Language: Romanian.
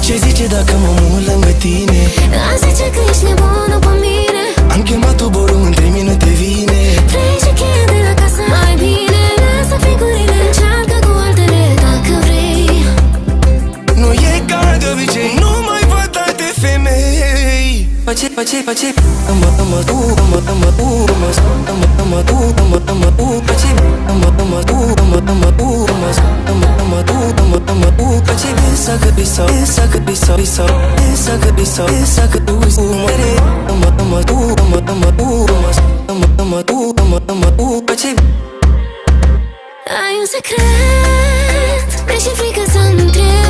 Ce zice dacă mă mut lângă tine? Azi zice că ești nebună pe mine. Am chemat toborul, în 3 minute vine. Vrei și cheia de la casă? Mai bine lasă figurile, încearcă cu altele dacă vrei. Nu e ca de obicei, nu mai văd alte femei. Pace Ai un secret, vrei și frică să-mi întreb.